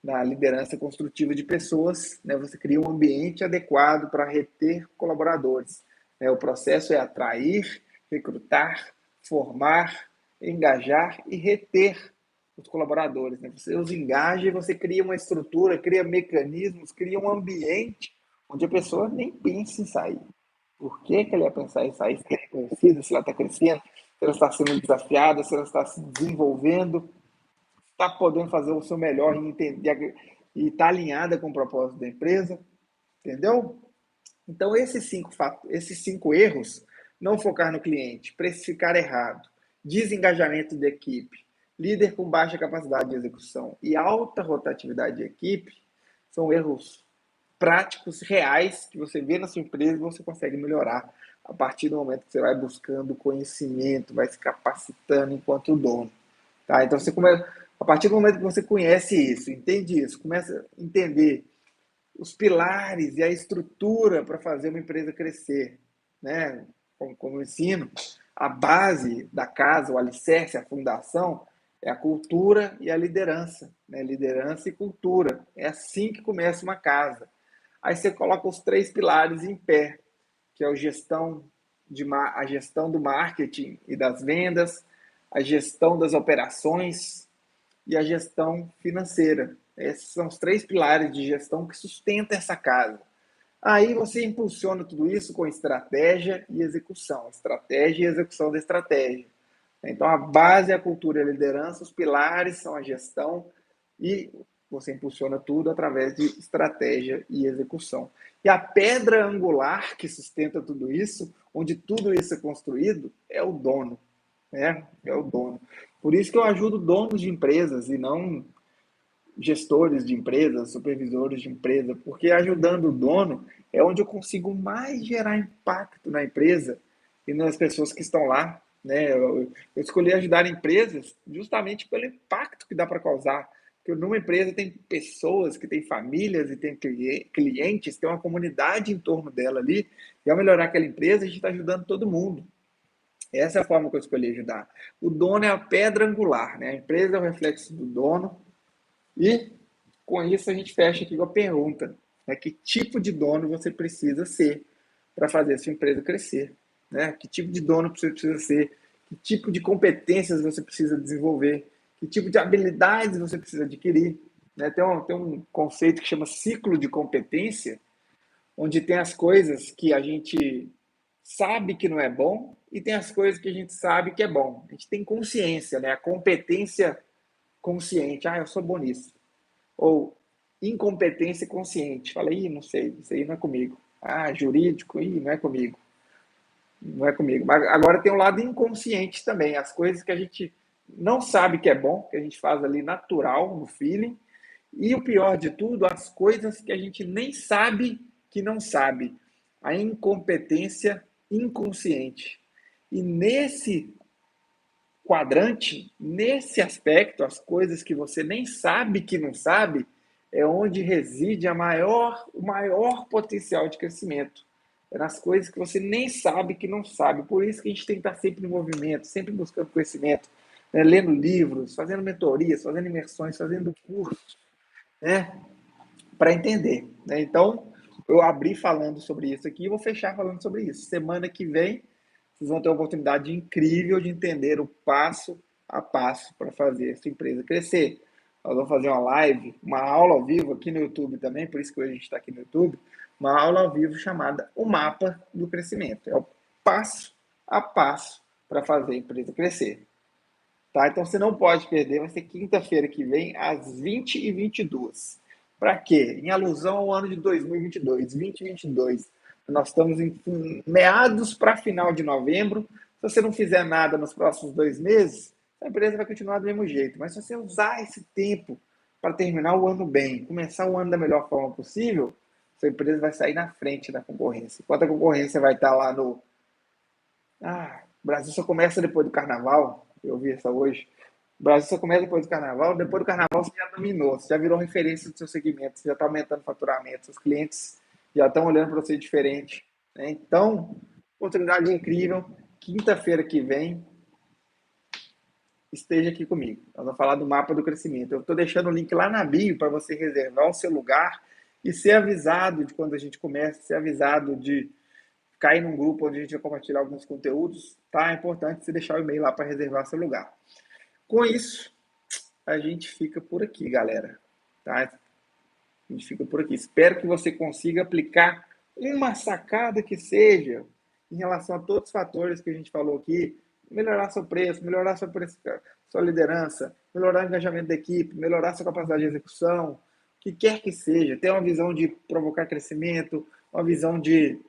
na liderança construtiva de pessoas, né? Você cria um ambiente adequado para reter colaboradores. Né? O processo é atrair, recrutar, formar, engajar e reter os colaboradores. Né? Você os engaja e você cria uma estrutura, cria mecanismos, cria um ambiente onde a pessoa nem pensa em sair. Por que, que ela ia pensar em sair? Se ela é reconhecida, se ela está crescendo, se ela está sendo desafiada, se ela está se desenvolvendo, está podendo fazer o seu melhor e entender e está alinhada com o propósito da empresa, entendeu? Então, esses cinco erros, não focar no cliente, precificar errado, desengajamento de equipe, líder com baixa capacidade de execução e alta rotatividade de equipe, são erros práticos, reais, que você vê na sua empresa e você consegue melhorar a partir do momento que você vai buscando conhecimento, vai se capacitando enquanto dono. Tá? Então, a partir do momento que você conhece isso, entende isso, começa a entender os pilares e a estrutura para fazer uma empresa crescer, né? Como eu ensino, a base da casa, o alicerce, a fundação, é a cultura e a liderança, né? Liderança e cultura. É assim que começa uma casa. Aí você coloca os 3 pilares em pé, que é a gestão do marketing e das vendas, a gestão das operações e a gestão financeira. Esses são os três pilares de gestão que sustentam essa casa. Aí você impulsiona tudo isso com estratégia e execução. Estratégia e execução da estratégia. Então, a base é a cultura e a liderança, os pilares são a gestão e você impulsiona tudo através de estratégia e execução. E a pedra angular que sustenta tudo isso, onde tudo isso é construído, é o dono. Né? É o dono. Por isso que eu ajudo donos de empresas e não gestores de empresas, supervisores de empresa, porque ajudando o dono é onde eu consigo mais gerar impacto na empresa e nas pessoas que estão lá. Né? Eu escolhi ajudar empresas justamente pelo impacto que dá para causar. Porque numa empresa tem pessoas, que tem famílias e tem clientes, tem uma comunidade em torno dela ali, e ao melhorar aquela empresa, a gente está ajudando todo mundo. Essa é a forma que eu escolhi ajudar. O dono é a pedra angular, né? A empresa é o reflexo do dono, e com isso a gente fecha aqui com a pergunta, né? Que tipo de dono você precisa ser para fazer a sua empresa crescer? Né? Que tipo de dono você precisa ser? Que tipo de competências você precisa desenvolver? Que tipo de habilidades você precisa adquirir? Né? Tem um conceito que chama ciclo de competência, onde tem as coisas que a gente sabe que não é bom e tem as coisas que a gente sabe que é bom. A gente tem consciência, né? A competência consciente. Ah, eu sou bom nisso. Ou incompetência consciente. Fala, ih, não sei, isso aí não é comigo. Ah, jurídico, ih, não é comigo. Não é comigo. Mas agora tem um lado inconsciente também. As coisas que a gente não sabe que é bom, que a gente faz ali natural, no feeling. E o pior de tudo, as coisas que a gente nem sabe que não sabe. A incompetência inconsciente. E nesse quadrante, nesse aspecto, as coisas que você nem sabe que não sabe, é onde reside o maior potencial de crescimento. É nas coisas que você nem sabe que não sabe. Por isso que a gente tem que estar sempre em movimento, sempre buscando conhecimento, né? Lendo livros, fazendo mentorias, fazendo imersões, fazendo cursos, né? Para entender. Né? Então, eu abri falando sobre isso aqui e vou fechar falando sobre isso. Semana que vem, vocês vão ter uma oportunidade incrível de entender o passo a passo para fazer essa empresa crescer. Nós vamos fazer uma live, uma aula ao vivo aqui no YouTube também, por isso que hoje a gente está aqui no YouTube, uma aula ao vivo chamada O Mapa do Crescimento. É o passo a passo para fazer a empresa crescer. Tá? Então você não pode perder, vai ser quinta-feira que vem, às 20h22. Para quê? Em alusão ao ano de 2022, 2022. Nós estamos em meados para final de novembro. Se você não fizer nada nos próximos 2 meses, a empresa vai continuar do mesmo jeito. Mas se você usar esse tempo para terminar o ano bem, começar o ano da melhor forma possível, sua empresa vai sair na frente da concorrência. Enquanto a concorrência vai estar lá no o Brasil só começa depois do carnaval. Eu vi essa hoje. O Brasil só começa depois do carnaval. Depois do carnaval você já dominou, você já virou referência do seu segmento, você já está aumentando o faturamento, seus clientes já estão olhando para você diferente. Né? Então, oportunidade incrível. Quinta-feira que vem, esteja aqui comigo. Nós vamos falar do mapa do crescimento. Eu estou deixando o link lá na bio para você reservar o seu lugar e ser avisado de quando a gente começa, ser avisado de cair num grupo onde a gente vai compartilhar alguns conteúdos, tá? É importante você deixar o e-mail lá para reservar seu lugar. Com isso, a gente fica por aqui, galera. Tá? A gente fica por aqui. Espero que você consiga aplicar uma sacada que seja em relação a todos os fatores que a gente falou aqui. Melhorar seu preço, melhorar sua liderança, melhorar o engajamento da equipe, melhorar sua capacidade de execução, o que quer que seja. Ter uma visão de provocar crescimento, uma visão de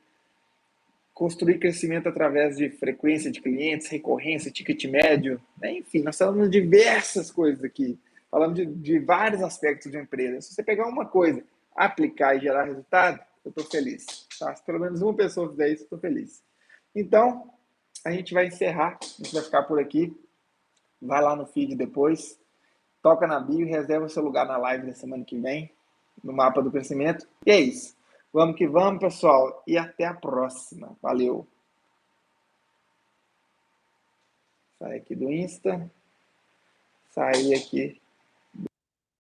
construir crescimento através de frequência de clientes, recorrência, ticket médio, né? Enfim, nós falamos de diversas coisas aqui, falamos de vários aspectos de uma empresa. Se você pegar uma coisa, aplicar e gerar resultado, eu estou feliz. Tá? Se pelo menos uma pessoa fizer isso, eu estou feliz. Então, a gente vai encerrar, a gente vai ficar por aqui. Vai lá no feed depois, toca na bio e reserva seu lugar na live da semana que vem, no mapa do crescimento. E é isso. Vamos que vamos, pessoal, e até a próxima. Valeu! Sai aqui do Insta. Sair aqui